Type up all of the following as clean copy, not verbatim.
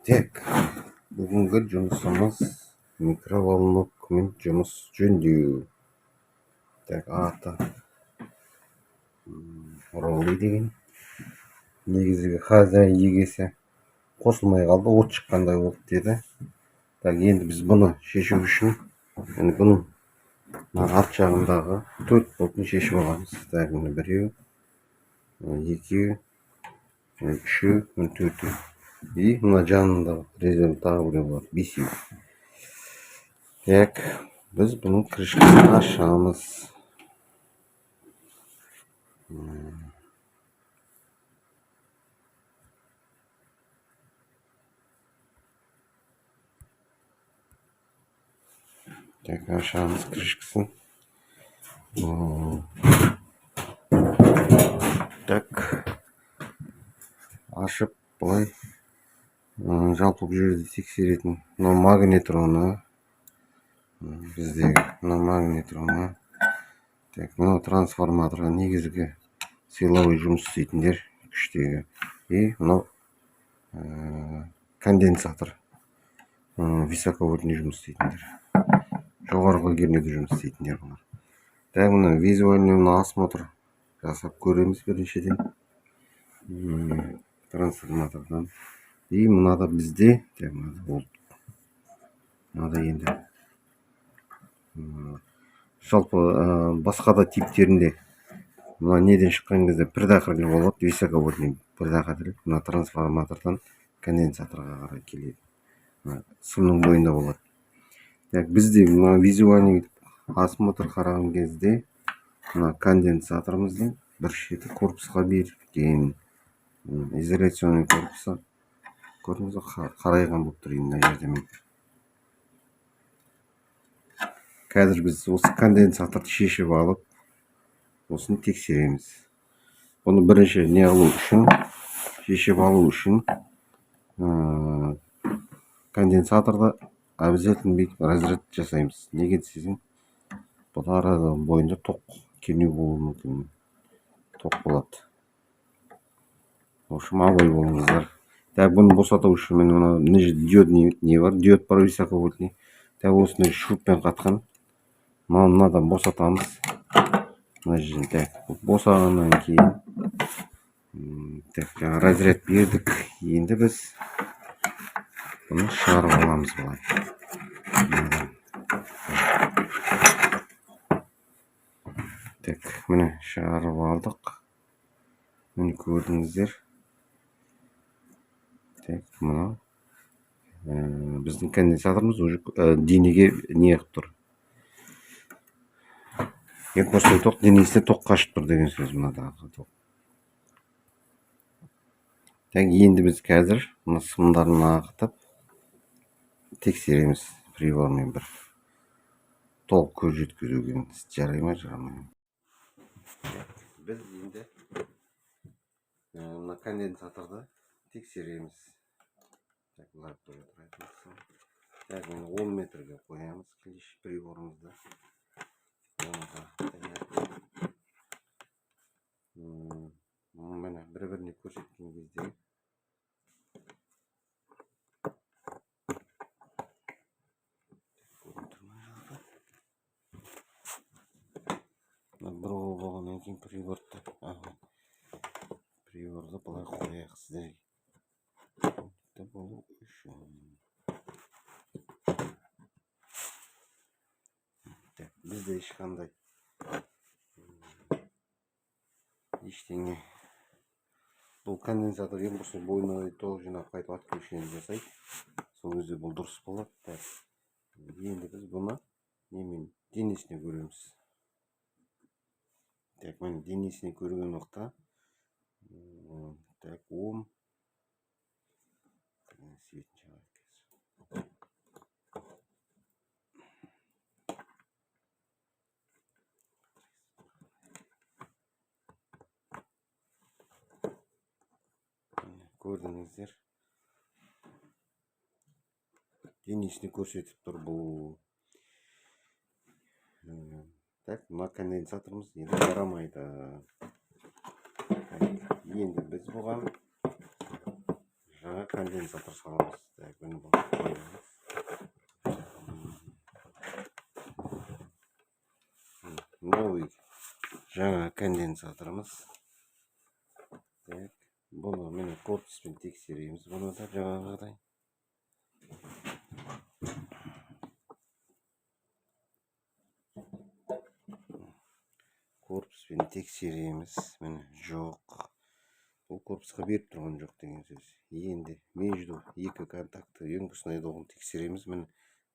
Так, бүгінгі жұмысымыз микроволновкамен жұмыс жөндеу. Так, аты Роли деген. Негізгі хозяин егесі қосылмай қалды, от шыққандай болды деді. Так, енді біз бұны шешу үшін, бұның арт жағындағы 4 болтын шешіп аламыз. Так, міне біреу, екеу, үшеу, төртеу. И мына жанында резерв тағы біреу бар, бесеу. Так, біз бұның крышкасын ашамыз. Так, ашамыз крышкасын. Так, ашып былай жалпы бұл жерде тексеретін мына магнетроны, біздегі мына магнетроны. Так, мына трансформаторға негізгі силовой жұмыс істейтіндер күштегі. И мынау конденсатор, высоковольтный жұмыс істейтіндер, жоғарғы кернеуде жұмыс істейтіндер бұлар. Так, мына визуальный осмотр жасап көреміз біріншіден трансформатордан. И мынада бізде, мынада енді жалпы басқа да типтерінде мына неден шыққан кезде предохранитель болады, высоковольтный предохранитель. Мына трансформатордан конденсаторға қарай келеді, сымның бойында болады. Так, бізде мына визуальный осмотр қараған кезде мына конденсаторымыздың бір шеті корпусқа берілген, изоляционный корпусы қарайған болып тұр мына жерде. Қазір біз осы конденсаторды шешіп алып, осыны тексереміз. Оны бірінші не алу үшін, шешіп алу үшін конденсаторда обязательно бүйтіп разряд жасаймыз. Неге десең, бұлар бойында тоқ кернеу болуы мүмкін, тоқ болады. В общем, абай болыңыздар. Так, бұны босату үшін мына диод не бар, диод бар высоковольтный. Так, осыны шуруппен қатқан. Мынадан босатамыз. Мына жерден. Так, босағаннан кейін так, разряд бердік. Енді біз бұны шығарып аламыз былай. Так, міне шығарып алдық. Міне көрдіңіздер. Так, мына біздің конденсаторымыз уже денеге не қылып тұр. Екіншісі тоқ, денесіне тоқ қашып тұр деген сөз мынадағы тоқ. Так, енді біз қазір мына сымдарын ағытып тексереміз прибормен бір толық көз жеткізуге. Жарай ма, жарамай ма? Біз енді мына конденсаторды тексереміз. Так, бұлар тұрайтын. Так, 10 метрге қоямыз клеш приборымызды. Міне бір-біріне көрсеткен кезде бір ол болғаннан кейін приборды былай қояйық сіздерге. Болу үшін бізде ешқандай ештеңе. Бұл конденсатор ең болса бойына толық жинап қайтып отключение жасайды. Сол кезде бұл дұрыс болады. Енді біз бұны немен денесіне көреміз. Так, мен денесіне көрген уақытта так, ом көрдіңіздер. Денесіне көрсетіп тұр бұл. Так, мына конденсаторымыз енді жарамайды. Енді біз бұған жаңа конденсатор саламыз. Так, bunu koyuyoruz. Новый жаңа конденсаторымыз. Так, bunu міне корпуспен тексереміз. Bunu да жаңағыдай. Корпуспен тексереміз. Міне жоқ. Бұл корпусқа беріп тұрған жоқ деген сөз. Енді между екі контакты енгісіне доғын тексереміз. Міне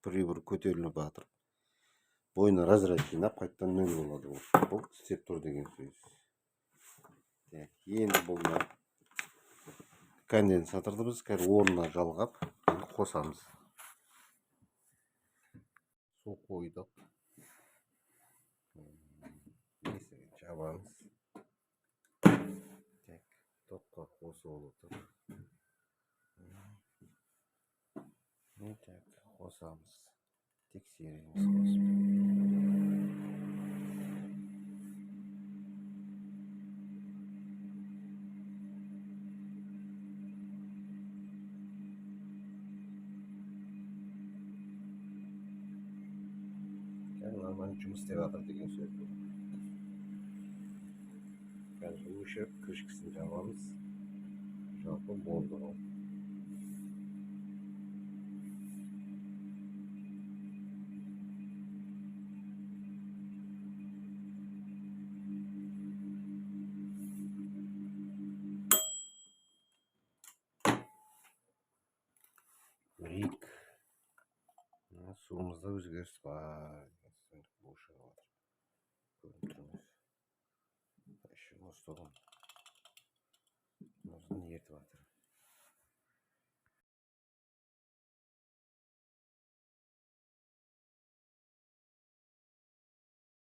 бір көтеріліп батыр. Бойына разряд жинап, қайттан нөл болады. Бұл істеп тұр деген сөз. Енді бұл конденсаторды біз орнына жалғап қосамыз. Су қойдық. Есігін жабамыз. Топқа қосып отыр. Қосамыз. Тексереміз. Нормально жұмыс істеп жатыр деген сөз. Қазір өшіріп крышкасын жабамыз. Жалпы болды ғой. Рик. Суымызда өзгеріс бар. Бошырып жатыр. Көріп тұрмыз. Еще мұздығын ертіп жатыр.